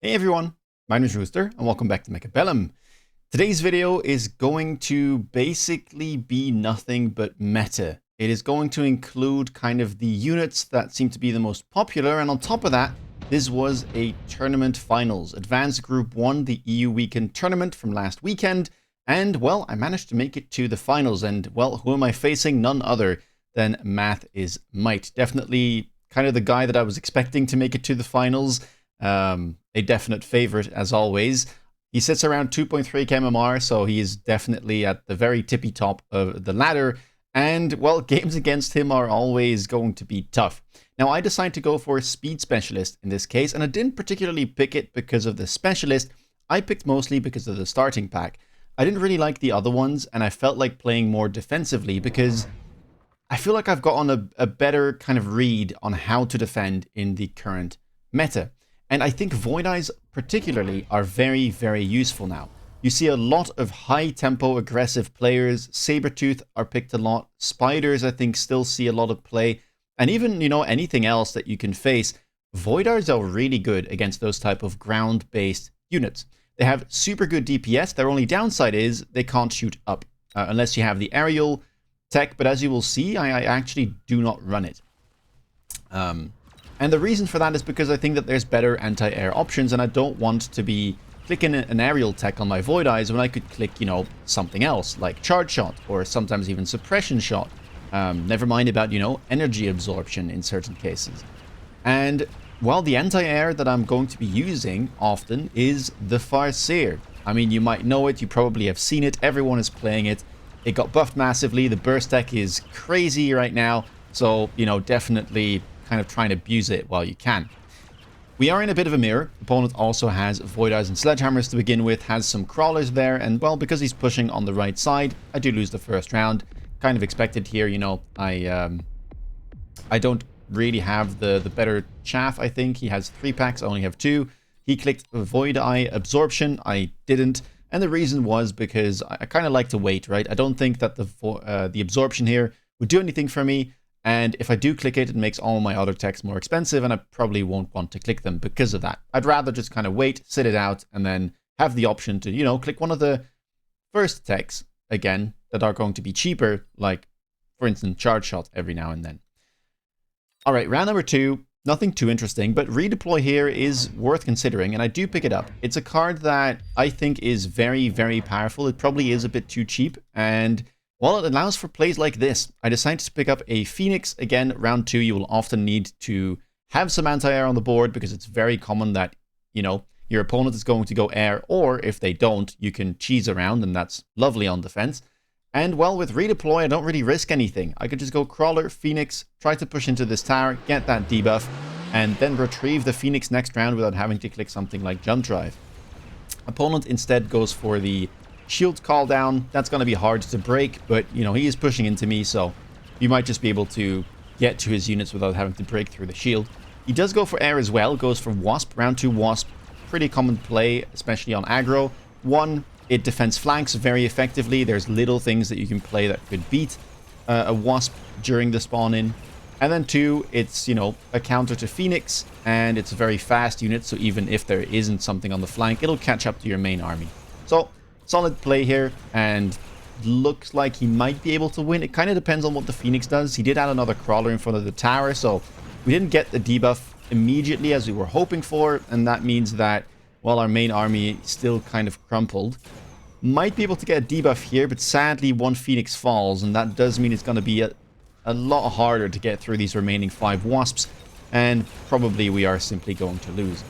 Hey everyone, my name is Rooster and welcome back to Mechabellum. Today's video is going to basically be nothing but meta. It is going to include kind of the units that seem to be the most popular, and on top of that, this was a tournament finals. Advanced Group 1, the EU Weekend tournament from last weekend, and well, I managed to make it to the finals, and well, who am I facing? None other than Math is Might. Definitely kind of the guy that I was expecting to make it to the finals. A definite favorite as always. He sits around 2.3k MMR, so he is definitely at the very tippy top of the ladder. And well, games against him are always going to be tough. Now, I decided to go for a speed specialist in this case, and I didn't particularly pick it because of the specialist. I picked mostly because of the starting pack. I didn't really like the other ones, and I felt like playing more defensively because I feel like I've gotten a better kind of read on how to defend in the current meta. And I think Void Eyes particularly are very, very useful now. You see a lot of high-tempo, aggressive players. Sabertooth are picked a lot. Spiders, I think, still see a lot of play. And even, anything else that you can face, Void Eyes are really good against those type of ground-based units. They have super good DPS. Their only downside is they can't shoot up, unless you have the aerial tech. But as you will see, I actually do not run it. And the reason for that is because I think that there's better anti-air options, and I don't want to be clicking an aerial tech on my Void Eyes when I could click, something else, like Charge Shot, or sometimes even Suppression Shot. Never mind about, energy absorption in certain cases. And, well, the anti-air that I'm going to be using often is the Farseer. I mean, you might know it, you probably have seen it, everyone is playing it. It got buffed massively, the burst tech is crazy right now, so, definitely kind of try and abuse it while you can. We are in a bit of a mirror. Opponent also has Void Eyes and Sledgehammers to begin with, has some crawlers there, and well, because he's pushing on the right side, I do lose the first round. Kind of expected here, I don't really have the better chaff, I think. He has 3 packs, I only have 2. He clicked Void Eye Absorption, I didn't, and the reason was because I kind of like to wait, right? I don't think that the absorption here would do anything for me. And if I do click it, it makes all my other techs more expensive, and I probably won't want to click them because of that. I'd rather just kind of wait, sit it out, and then have the option to, click one of the first techs, again, that are going to be cheaper, like, for instance, Charge Shot every now and then. All right, round number 2, nothing too interesting, but Redeploy here is worth considering, and I do pick it up. It's a card that I think is very, very powerful. It probably is a bit too cheap, and well, it allows for plays like this. I decided to pick up a Phoenix. Again, round 2, you will often need to have some anti-air on the board because it's very common that, your opponent is going to go air, or if they don't, you can cheese around, and that's lovely on defense. And, well, with Redeploy, I don't really risk anything. I could just go Crawler, Phoenix, try to push into this tower, get that debuff, and then retrieve the Phoenix next round without having to click something like Jump Drive. Opponent instead goes for the Shield Call Down. That's going to be hard to break, but, he is pushing into me, so you might just be able to get to his units without having to break through the shield. He does go for air as well, goes for Wasp, round 2 Wasp. Pretty common play, especially on aggro. 1, it defends flanks very effectively. There's little things that you can play that could beat a Wasp during the spawn-in. And then 2, it's, a counter to Phoenix, and it's a very fast unit, so even if there isn't something on the flank, it'll catch up to your main army. So, solid play here, and looks like he might be able to win. It kind of depends on what the Phoenix does. He did add another crawler in front of the tower, so we didn't get the debuff immediately as we were hoping for, and that means that, well, our main army still kind of crumpled. Might be able to get a debuff here, but sadly 1 Phoenix falls, and that does mean it's going to be a lot harder to get through these remaining 5 Wasps, and probably we are simply going to lose.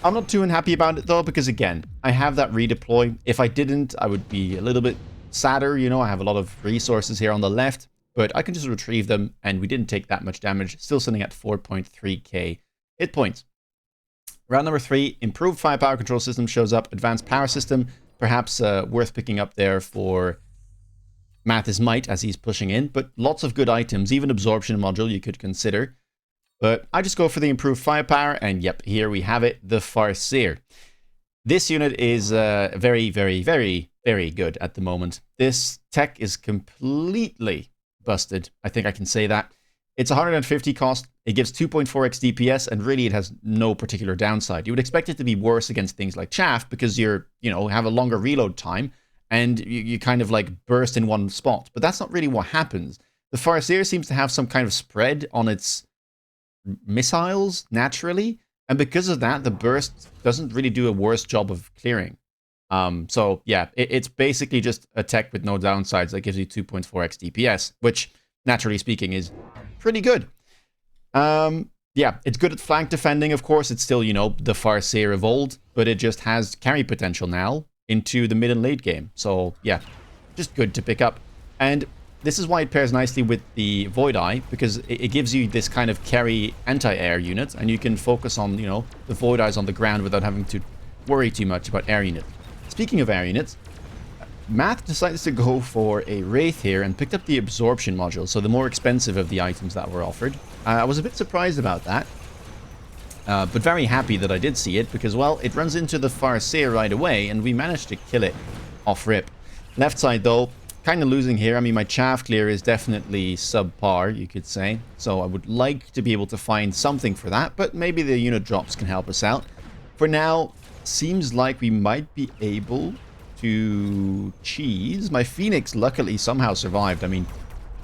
I'm not too unhappy about it though, because again, I have that redeploy. If I didn't, I would be a little bit sadder. I have a lot of resources here on the left, but I can just retrieve them, and we didn't take that much damage. Still sitting at 4.3k hit points. Round number 3, improved firepower control system shows up. Advanced power system, perhaps worth picking up there for Math is Might as he's pushing in, but lots of good items. Even absorption module you could consider. But I just go for the improved firepower, and yep, here we have it, the Farseer. This unit is very, very, very, very good at the moment. This tech is completely busted. I think I can say that. It's 150 cost, it gives 2.4x DPS, and really it has no particular downside. You would expect it to be worse against things like Chaff, because have a longer reload time, and you kind of like burst in one spot. But that's not really what happens. The Farseer seems to have some kind of spread on its missiles naturally, and because of that, the burst doesn't really do a worse job of clearing. So yeah, it's basically just a tech with no downsides that gives you 2.4x DPS, which, naturally speaking, is pretty good. Yeah, it's good at flank defending, of course. It's still, the Farseer of old, but it just has carry potential now into the mid and late game. So yeah, just good to pick up. And this is why it pairs nicely with the Void Eye, because it gives you this kind of carry anti-air unit, and you can focus on, the Void Eyes on the ground without having to worry too much about air units. Speaking of air units, Math decides to go for a Wraith here and picked up the Absorption module, so the more expensive of the items that were offered. I was a bit surprised about that, but very happy that I did see it, because, well, it runs into the Farseer right away, and we managed to kill it off rip. Left side, though, kind of losing here. I mean, my chaff clear is definitely subpar, you could say, so I would like to be able to find something for that, but maybe the unit drops can help us out. For now, seems like we might be able to cheese. My Phoenix luckily somehow survived. I mean,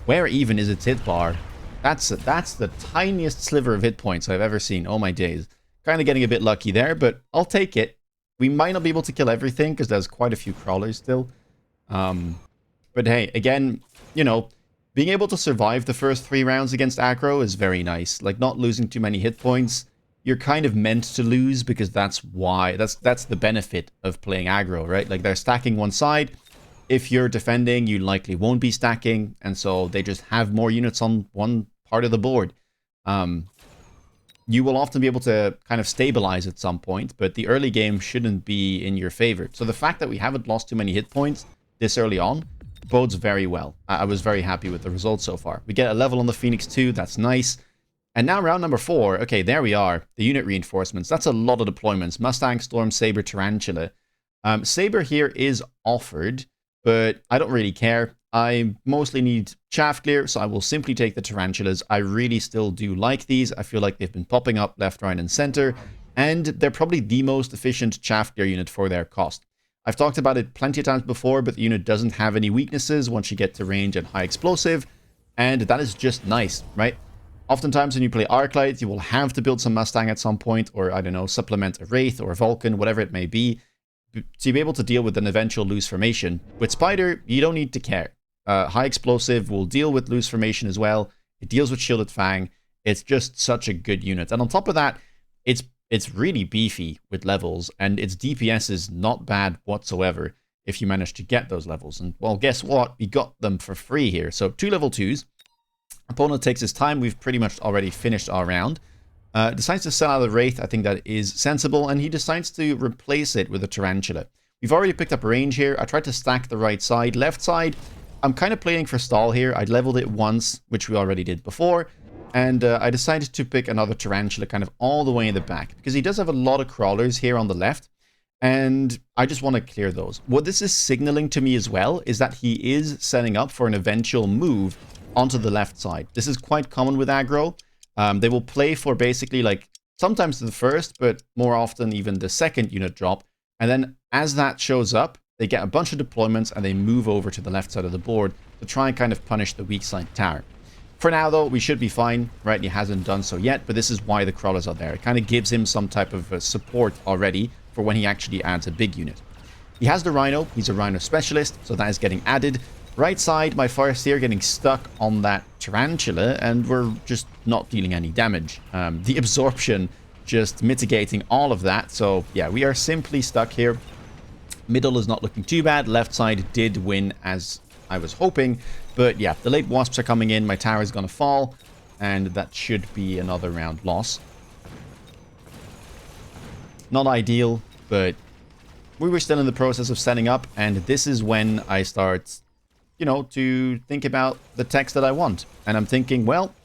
where even is its hit bar? That's the tiniest sliver of hit points I've ever seen. Oh my days. Kind of getting a bit lucky there, but I'll take it. We might not be able to kill everything because there's quite a few crawlers still. But hey, again, being able to survive the first 3 rounds against aggro is very nice. Like, not losing too many hit points. You're kind of meant to lose because that's the benefit of playing aggro, right? Like, they're stacking one side. If you're defending, you likely won't be stacking, and so they just have more units on one part of the board. You will often be able to kind of stabilize at some point, but the early game shouldn't be in your favor. So the fact that we haven't lost too many hit points this early on bodes very well. I was very happy with the results so far. We get a level on the Phoenix 2, that's nice. And now round number 4, okay, there we are. The unit reinforcements, that's a lot of deployments. Mustang, Storm, Saber, Tarantula. Saber here is offered, but I don't really care. I mostly need chaff clear, so I will simply take the Tarantulas. I really still do like these. I feel like they've been popping up left, right, and center, and they're probably the most efficient chaff clear unit for their cost. I've talked about it plenty of times before, but the unit doesn't have any weaknesses once you get to range and high explosive, and that is just nice, right? Oftentimes when you play Arclight, you will have to build some Mustang at some point, or, I don't know, supplement a Wraith or a Vulcan, whatever it may be, to be able to deal with an eventual loose formation. With Spider, you don't need to care. High Explosive will deal with loose formation as well. It deals with Shielded Fang. It's just such a good unit. And on top of that, it's really beefy with levels, and its DPS is not bad whatsoever if you manage to get those levels. And, well, guess what? We got them for free here. So 2 level 2s. Opponent takes his time. We've pretty much already finished our round. Decides to sell out the Wraith. I think that is sensible. And he decides to replace it with a Tarantula. We've already picked up range here. I tried to stack the right side. Left side, I'm kind of playing for stall here. I leveled it once, which we already did before. And I decided to pick another Tarantula kind of all the way in the back, because he does have a lot of crawlers here on the left. And I just want to clear those. What this is signaling to me as well is that he is setting up for an eventual move onto the left side. This is quite common with aggro. They will play for basically, like, sometimes the first, but more often even the second unit drop. And then as that shows up, they get a bunch of deployments and they move over to the left side of the board to try and kind of punish the weak side tower. For now, though, we should be fine, right? He hasn't done so yet, but this is why the crawlers are there. It kind of gives him some type of support already for when he actually adds a big unit. He has the Rhino. He's a Rhino specialist, so that is getting added. Right side, my Farseer getting stuck on that Tarantula, and we're just not dealing any damage. The absorption just mitigating all of that, so yeah, we are simply stuck here. Middle is not looking too bad. Left side did win as I was hoping, but yeah, the late wasps are coming in. My tower is going to fall, and that should be another round loss. Not ideal, but we were still in the process of setting up, and this is when I start, to think about the text that I want. And I'm thinking, well,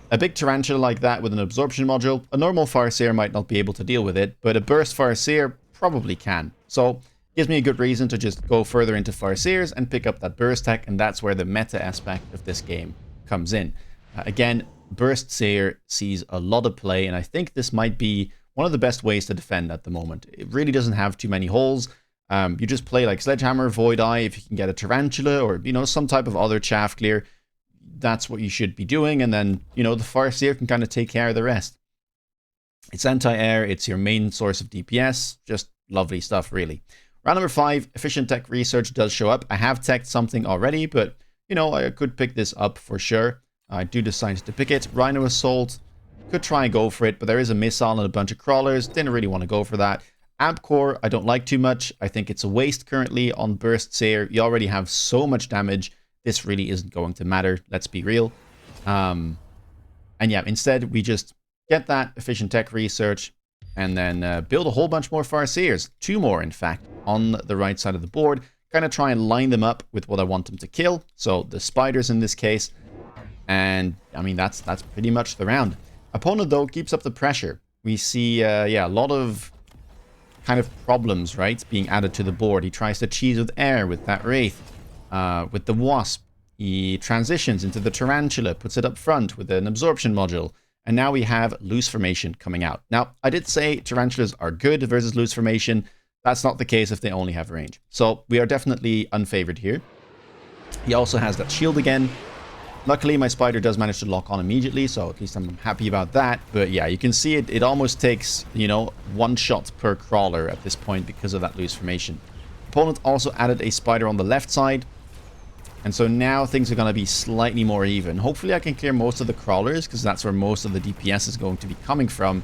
a big Tarantula like that with an absorption module, a normal Farseer might not be able to deal with it, but a burst Farseer probably can. So gives me a good reason to just go further into Farseers and pick up that burst tech, and that's where the meta aspect of this game comes in. Again, Burst Seer sees a lot of play, and I think this might be one of the best ways to defend at the moment. It really doesn't have too many holes. You just play like Sledgehammer, Void Eye, if you can get a Tarantula or, some type of other chaff clear. That's what you should be doing, and then, the Farseer can kind of take care of the rest. It's anti-air, it's your main source of DPS, just lovely stuff, really. Round number 5, Efficient Tech Research does show up. I have teched something already, but, I could pick this up for sure. I do decide to pick it. Rhino Assault, could try and go for it, but there is a missile and a bunch of crawlers. Didn't really want to go for that. Amp Core, I don't like too much. I think it's a waste currently on Burst Seer. You already have so much damage. This really isn't going to matter, let's be real. And yeah, instead we just get that Efficient Tech Research and then build a whole bunch more Farseers. 2 more, in fact, on the right side of the board. Kind of try and line them up with what I want them to kill. So the spiders in this case. And, I mean, that's pretty much the round. Opponent, though, keeps up the pressure. We see, a lot of kind of problems, right, being added to the board. He tries to cheese with air with that Wraith. With the Wasp, he transitions into the Tarantula, puts it up front with an absorption module. And now we have loose formation coming out. Now, I did say Tarantulas are good versus loose formation. That's not the case if they only have range. So we are definitely unfavored here. He also has that shield again. Luckily, my spider does manage to lock on immediately, so at least I'm happy about that. But yeah, you can see it almost takes, 1 shot per crawler at this point because of that loose formation. Opponent also added a spider on the left side. And so now things are going to be slightly more even. Hopefully I can clear most of the crawlers, because that's where most of the DPS is going to be coming from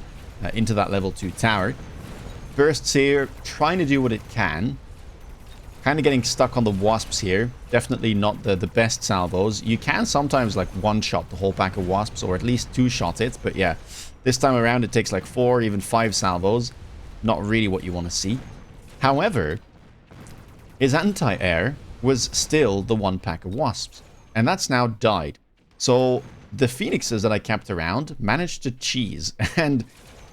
into that level 2 tower. Burst Seer, trying to do what it can. Kind of getting stuck on the Wasps here. Definitely not the best salvos. You can sometimes like one-shot the whole pack of Wasps, or at least 2-shot it. But yeah, this time around it takes like 4, even 5 salvos. Not really what you want to see. However, his anti-air was still the 1 pack of Wasps. And that's now died. So the Phoenixes that I kept around managed to cheese. And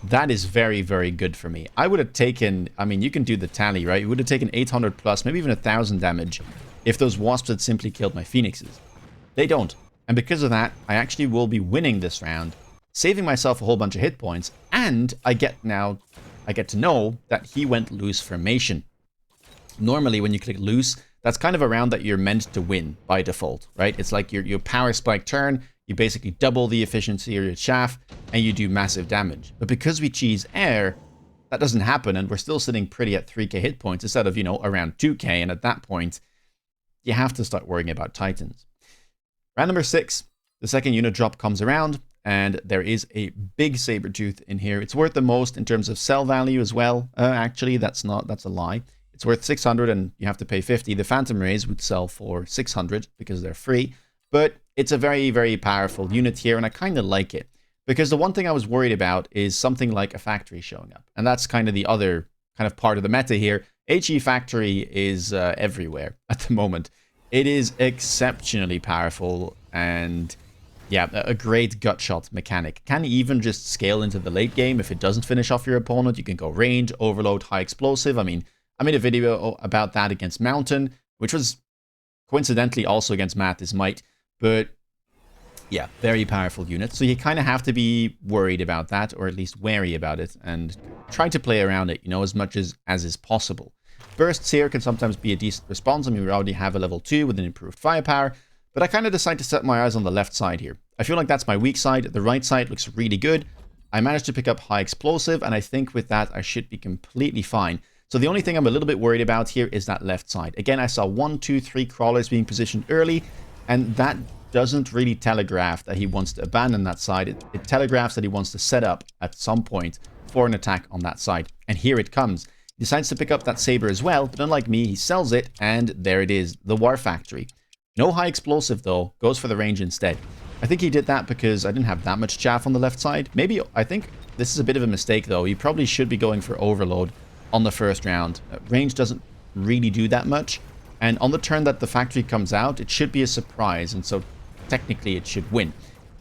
that is very, very good for me. I would have taken, I mean, you can do the tally, right? You would have taken 800 plus, maybe even 1,000 damage if those Wasps had simply killed my Phoenixes. They don't. And because of that, I actually will be winning this round, saving myself a whole bunch of hit points, and I get to know that he went loose formation. Normally, when you click loose, that's kind of a round that you're meant to win by default, right? It's like your power spike turn, you basically double the efficiency of your chaff, and you do massive damage. But because we cheese air, that doesn't happen, and we're still sitting pretty at 3k hit points instead of, around 2k, and at that point, you have to start worrying about Titans. Round number 6, the second unit drop comes around, and there is a big Sabertooth in here. It's worth the most in terms of sell value as well. Actually, that's a lie. It's worth 600 and you have to pay 50. The Phantom Rays would sell for 600 because they're free. But it's a very, very powerful unit here, and I kind of like it. Because the one thing I was worried about is something like a factory showing up. And that's kind of the other kind of part of the meta here. HE Factory is everywhere at the moment. It is exceptionally powerful and, yeah, a great gut shot mechanic. Can even just scale into the late game. If it doesn't finish off your opponent, you can go range, overload, high explosive. I mean, I made a video about that against Mountain, which was coincidentally also against Math's Might. But yeah, very powerful unit. So you kind of have to be worried about that, or at least wary about it, and try to play around it, as much as is possible. Bursts here can sometimes be a decent response. I mean, we already have a level 2 with an improved firepower, but I kind of decide to set my eyes on the left side here. I feel like that's my weak side. The right side looks really good. I managed to pick up high explosive, and I think with that, I should be completely fine. So the only thing I'm a little bit worried about here is that left side. Again, I saw 1, 2, 3 crawlers being positioned early, and that doesn't really telegraph that he wants to abandon that side. It telegraphs that he wants to set up at some point for an attack on that side. And here it comes. He decides to pick up that saber as well, but unlike me, he sells it, and there it is, the War Factory. No high explosive though, goes for the range instead. I think he did that because I didn't have that much chaff on the left side. Maybe, I think this is a bit of a mistake though. You probably should be going for overload on the first round. Range doesn't really do that much. And on the turn that the factory comes out, it should be a surprise, and so technically it should win.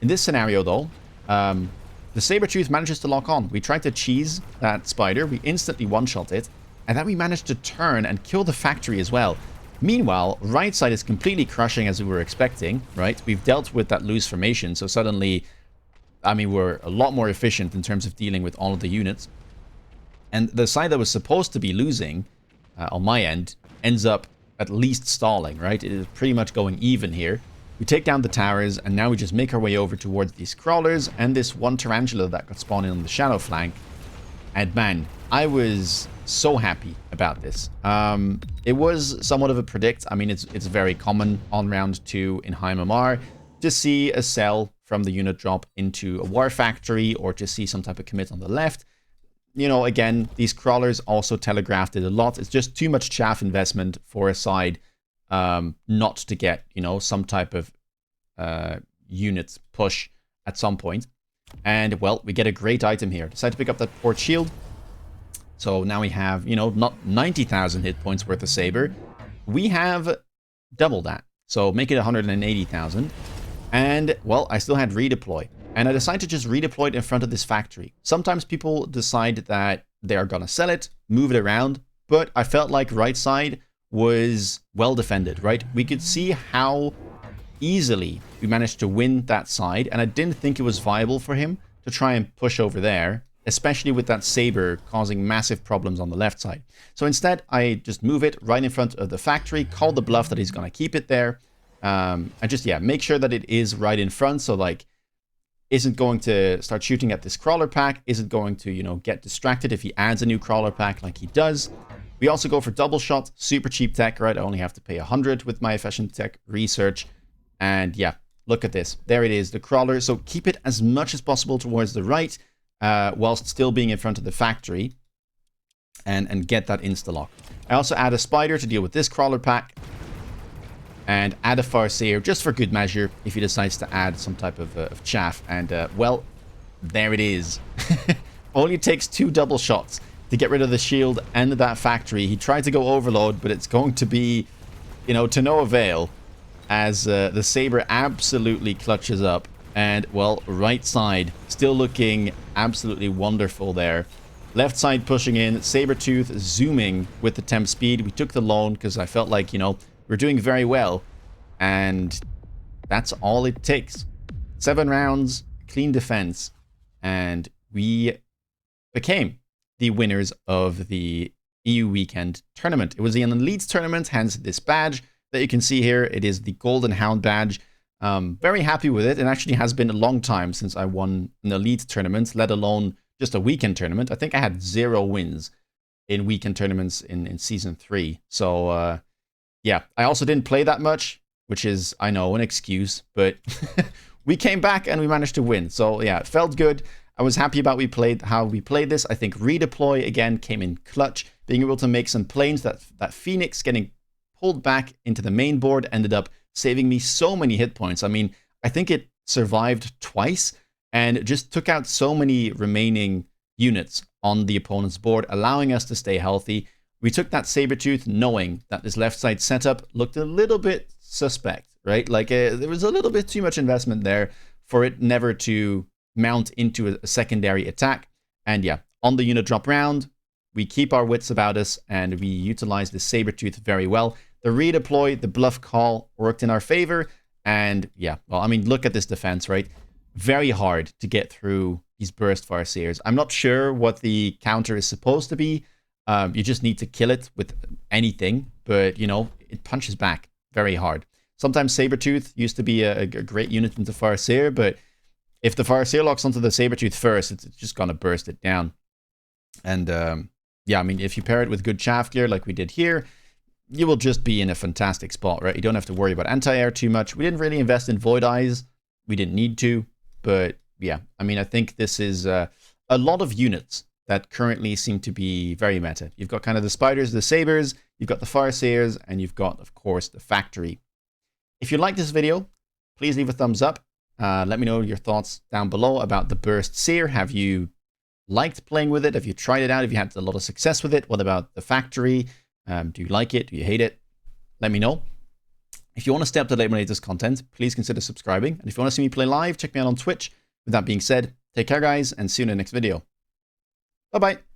In this scenario though, the Sabertooth manages to lock on. We tried to cheese that spider, we instantly one-shot it, and then we managed to turn and kill the factory as well. Meanwhile, right side is completely crushing as we were expecting, right? We've dealt with that loose formation, so suddenly, I mean, we're a lot more efficient in terms of dealing with all of the units. And the side that was supposed to be losing, on my end, ends up at least stalling, right? It is pretty much going even here. We take down the towers, and now we just make our way over towards these crawlers and this one tarantula that got spawned in on the shadow flank. And man, I was so happy about this. It was somewhat of a predict. I mean, it's very common on round 2 in high MMR to see a sell from the unit drop into a war factory or to see some type of commit on the left. You know, again, these crawlers also telegraphed it a lot. It's just too much chaff investment for a side not to get, you know, some type of unit push at some point. And, well, we get a great item here. Decide to pick up that port shield. So now we have, you know, not 90,000 hit points worth of saber. We have double that. So make it 180,000. And, well, I still had redeploy. And I decided to just redeploy it in front of this factory. Sometimes people decide that they are going to sell it, move it around. But I felt like right side was well defended, right? We could see how easily we managed to win that side, and I didn't think it was viable for him to try and push over there, especially with that saber causing massive problems on the left side. So instead, I just move it right in front of the factory, call the bluff that he's going to keep it there, and just, yeah, make sure that it is right in front, so, like, isn't going to start shooting at this crawler pack, isn't going to, you know, get distracted if he adds a new crawler pack like he does. We also go for double shot, super cheap tech, right? I only have to pay 100 with my efficient tech research. And yeah, look at this. There it is, the crawler. So keep it as much as possible towards the right, whilst still being in front of the factory. And get that insta-lock. I also add a spider to deal with this crawler pack. And add a Farseer just for good measure if he decides to add some type of chaff. And, well, there it is. Only takes 2 double shots to get rid of the shield and that factory. He tried to go overload, but it's going to be, you know, to no avail. As the saber absolutely clutches up. And, well, right side still looking absolutely wonderful there. Left side pushing in, Sabertooth zooming with the temp speed. We took the loan because I felt like, you know, we're doing very well. And that's all it takes. 7 rounds, clean defense. And we became the winners of the EU Weekend tournament. It was the Elite tournament, hence this badge that you can see here. It is the Golden Hound badge. Very happy with it. It actually has been a long time since I won an Elite tournament, let alone just a weekend tournament. I think I had 0 wins in weekend tournaments in Season 3. So, yeah, I also didn't play that much, which is, I know, an excuse, but we came back and we managed to win. So, yeah, it felt good. I was happy about how we played this. I think redeploy, again, came in clutch. Being able to make some planes, that Phoenix getting pulled back into the main board ended up saving me so many hit points. I mean, I think it survived twice and just took out so many remaining units on the opponent's board, allowing us to stay healthy. We took that Sabertooth knowing that this left side setup looked a little bit suspect, right? Like there was a little bit too much investment there for it never to mount into a secondary attack. And yeah, on the unit drop round, we keep our wits about us and we utilize the Sabertooth very well. The redeploy, the bluff call worked in our favor. And yeah, well, I mean, look at this defense, right? Very hard to get through these burst Farseers. I'm not sure what the counter is supposed to be. You just need to kill it with anything, but you know, it punches back very hard. Sometimes Sabertooth used to be a great unit into Farseer, but if the Farseer locks onto the Sabertooth first, it's just gonna burst it down. And yeah, I mean, if you pair it with good chaff gear like we did here, you will just be in a fantastic spot, right? You don't have to worry about anti-air too much. We didn't really invest in Void Eyes. We didn't need to, but yeah, I mean, I think this is a lot of units that currently seem to be very meta. You've got kind of the spiders, the sabers, you've got the Farseers, and you've got, of course, the factory. If you like this video, please leave a thumbs up. Let me know your thoughts down below about the Burst Seer. Have you liked playing with it? Have you tried it out? Have you had a lot of success with it? What about the factory? Do you like it? Do you hate it? Let me know. If you want to stay up to date with latest content, please consider subscribing. And if you want to see me play live, check me out on Twitch. With that being said, take care, guys, and see you in the next video. Bye-bye.